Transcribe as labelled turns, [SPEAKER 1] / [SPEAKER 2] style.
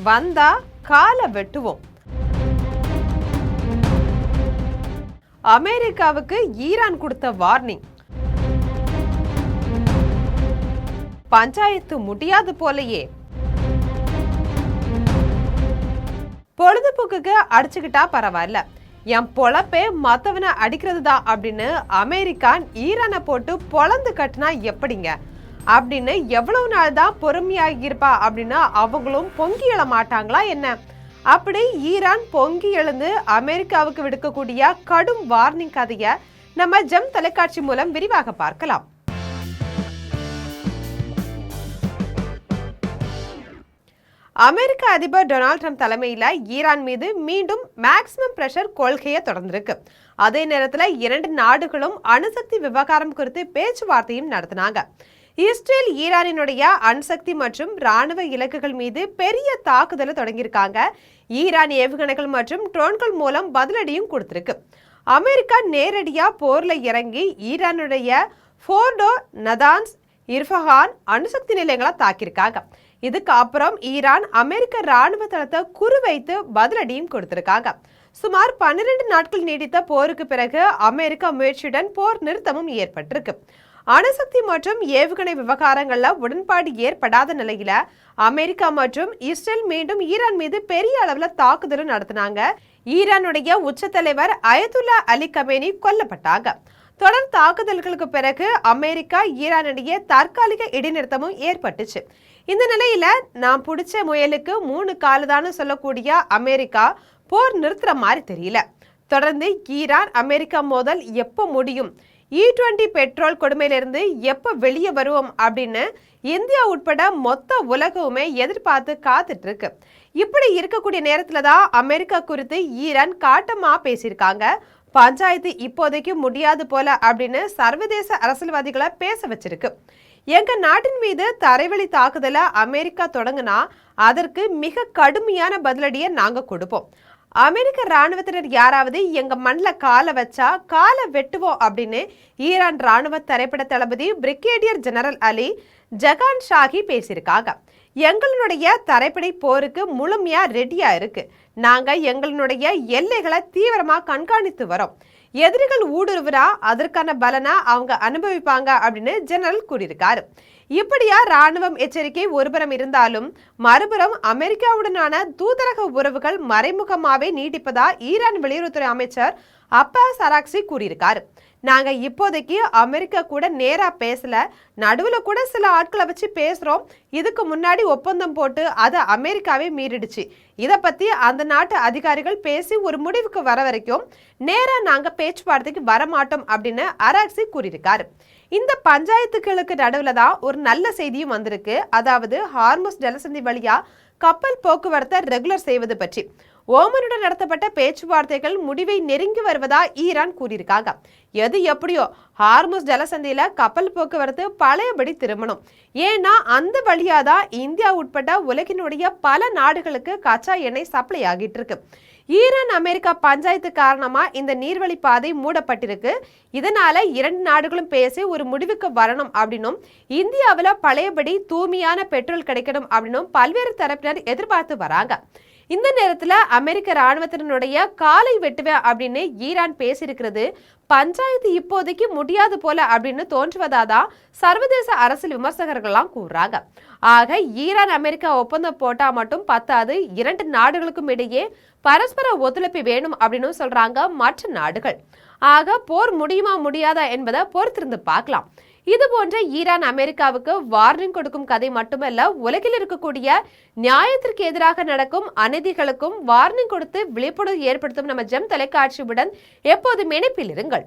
[SPEAKER 1] வந்தா கால வெட்டுவோம். அமெரிக்காவுக்கு ஈரான் கொடுத்த வார்னிங். பஞ்சாயத்து முடியாது போலயே. பொழுதுபோக்குக்கு அடிச்சுக்கிட்டா பரவாயில்ல, என் பொழப்பே மத்தவனை அடிக்கிறது தான் அப்படின்னு அமெரிக்கா ஈரானை போட்டு பொழந்து கட்டினா எப்படிங்க அப்படின்னு எவ்வளவு நாள் தான் பொறுமையாக இருப்பா அப்படின்னு அவங்களும் பொங்கி எழ மாட்டாங்களா என்ன? அப்படி ஈரான் பொங்கி எழுந்து அமெரிக்காவுக்கு விடுக்கக்கூடிய கடும் வார்னிங் கதையை நம்ம ஜெம் தொலைக்காட்சி மூலம் விரிவாக பார்க்கலாம். அமெரிக்க அதிபர் டொனால்ட் ட்ரம்ப் தலைமையில ஈரான் மீது மீண்டும் மேக்சிமம் பிரஷர் கொள்கையை தொடர்ந்திருக்கு. அதே நேரத்தில் இரண்டு நாடுகளும் அணுசக்தி விவகாரம் குறித்து பேச்சுவார்த்தையும் நடத்தினாங்க. இஸ்ரேல் ஈரானினுடைய அணுசக்தி மற்றும் ராணுவ இலக்குகள் மீது பெரிய தாக்குதலை தொடங்கியிருக்காங்க. ஈரான் ஏவுகணைகள் மற்றும் ட்ரோன்கள் மூலம் பதிலடியும் கொடுத்திருக்கு. அமெரிக்கா நேரடியா போர்ல இறங்கி ஈரானுடைய ஃபோர்டோ, நதான்ஸ், இர்ஃபஹான் அணுசக்தி நிலையங்களை தாக்கியிருக்காங்க. இதுக்கு அப்புறம் ஈரான் அமெரிக்க ராணுவ தளத்தை குறிவைத்து பதிலடியும் கொடுத்திருக்காங்க. சுமார் 12 நாட்கள் நீடித்த போருக்கு பிறகு அமெரிக்க முயற்சியுடன் போர் நிறுத்தமும் ஏற்பட்டிருக்கு. அணுசக்தி மற்றும் ஏவுகணை விவகாரங்கள்ல உடன்பாடு ஏற்படாத நிலையில அமெரிக்கா மற்றும் இஸ்ரேல் மீண்டும் ஈரான் மீது பெரிய அளவுல தாக்குதலும் நடத்தினாங்க. ஈரானுடைய உச்ச தலைவர் அயதுல்லா அலி கமேனி கொல்லப்பட்டாங்க. தொடர் தாக்குதல்களுக்கு பிறகு அமெரிக்கா ஈரானிடையே தற்காலிக இடைநிறுத்தமும் ஏற்பட்டுச்சு. இந்த நிலையில நான் பிடிச்ச முயலுக்கு 3 காலுதான்னு சொல்லக்கூடிய அமெரிக்கா போர் நிறுத்துற மாதிரி தெரியல. தொடர்ந்து ஈரான் அமெரிக்கா மோதல் எப்போ முடியும், E20 பெட்ரோல் கொடுமையிலிருந்து எப்போ வெளியே வருவோம் அப்படின்னு இந்தியா உட்பட மொத்த உலகவுமே எதிர்பார்த்து காத்துட்டு இருக்கு. இப்படி இருக்கக்கூடிய நேரத்துல தான் அமெரிக்கா குறித்து ஈரான் காட்டமா பேசியிருக்காங்க. பஞ்சாயத்து இப்போதைக்கு முடியாது போல அப்படின்னு சர்வதேச அரசியல்வாதிகளை பேச வச்சிருக்கு. எங்க நாட்டின் மீது தரைவழி தாக்குதலை அமெரிக்கா தொடங்கினா அதற்கு மிக கடுமையான பதிலடியை நாங்க கொடுப்போம். அமெரிக்க ராணுவத்தினர் யாராவது எங்க மண்ணில் காலை வச்சா காலை வெட்டுவோம் அப்படின்னு ஈரான் ராணுவ தரைப்பட தளபதி பிரிகேடியர் ஜெனரல் அலி ஜகான் ஷாஹி பேசியிருக்காங்க. எங்களுடைய தரைப்படை போருக்கு முழுமையா ரெடியா இருக்கு. நாங்க எங்களுடைய எல்லைகளை தீவிரமா கண்காணித்து வரோம். எதிரிகள் ஊடுருவினா அதற்கான பலனை அவங்க அனுபவிப்பாங்க அப்படின்னு ஜெனரல் கூறியிருக்காரு. இப்படியா ராணுவம் எச்சரிக்கை ஒருபுறம் இருந்தாலும் மறுபுறம் அமெரிக்காவுடனான தூதரக உறவுகள் மறைமுகமாவே நீடிப்பதா ஈரான் வெளியுறவுத்துறை அமைச்சர் அப்பாஸ் அராக்சி கூறியிருக்காரு. நாங்க இப்போதைக்கு அமெரிக்கா கூட நேரா பேசல, நடுவுல கூட சில ஆட்களை வச்சு பேசுறோம். இதுக்கு முன்னாடி ஒப்பந்தம் போட்டு அதை அமெரிக்காவே மீறிடுச்சு. இதை பத்தி அந்த நாட்டு அதிகாரிகள் பேசி ஒரு முடிவுக்கு வர வரைக்கும் நேரா நாங்க பேச்சுவார்த்தைக்கு வரமாட்டோம் அப்படின்னு அராக்சி கூறியிருக்காரு. இந்த பஞ்சாயத்துகளுக்கு நடுவுல தான் ஒரு நல்ல செய்தியும் வந்திருக்கு. அதாவது ஹார்முஸ் ஜலசந்தி வழியா கப்பல் போக்குவரத்தை ரெகுலர் செய்வது பற்றி ஓமனுடன் நடத்தப்பட்ட பேச்சுவார்த்தைகள் முடிவை நெருங்கி வருவதா ஈரான் கூறியிருக்காங்க. எது எப்படியோ ஹார்முஸ் ஜலசந்தியில கப்பல் போக்குவரத்து பழையபடி திரும்பணும். ஏன்னா அந்த வழியாதான் இந்தியா உட்பட்ட உலகினுடைய பல நாடுகளுக்கு கச்சா எண்ணெய் சப்ளை ஆகிட்டு இருக்கு. ஈரான் அமெரிக்கா பஞ்சாயத்து காரணமா இந்த நீர்வழி பாதை மூடப்பட்டிருக்கு. இதனால இரண்டு நாடுகளும் பேசி ஒரு முடிவுக்கு வரணும் அப்படின்னும் இந்தியாவில பழையபடி தூய்மையான பெட்ரோல் கிடைக்கணும் அப்படின்னும் பல்வேறு தரப்பினர் எதிர்பார்த்து வராங்க. இந்த நேரத்துல அமெரிக்க ராணுவத்தினுடைய காலை வெட்டுவேன் அப்படின்னு ஈரான் பேசியிருக்கிறது பஞ்சாயத்து இப்போதைக்கு முடியாது போல அப்படின்னு தோன்றுவதாதான் சர்வதேச அரசியல் விமர்சகர்கள்லாம் கூறுறாங்க. ஆக ஈரான் அமெரிக்கா ஒப்பந்தம் போட்டா மட்டும் பத்தாது, இரண்டு நாடுகளுக்கும் இடையே பரஸ்பர ஒத்துழைப்பு வேணும் அப்படின்னு சொல்றாங்க மற்ற நாடுகள். ஆக போர் முடியுமா முடியாதா என்பதை பொறுத்திருந்து பார்க்கலாம். இது போன்ற ஈரான் அமெரிக்காவுக்கு வார்னிங் கொடுக்கும் கதை மட்டுமல்ல, உலகில் இருக்கக்கூடிய நியாயத்திற்கு எதிராக நடக்கும் அநீதிகளுக்கும் வார்னிங் கொடுத்து விழிப்புணர்வு ஏற்படுத்தும் நம்ம ஜெம் தொலைக்காட்சியுடன் எப்போதும் இணைப்பில் இருங்கள்.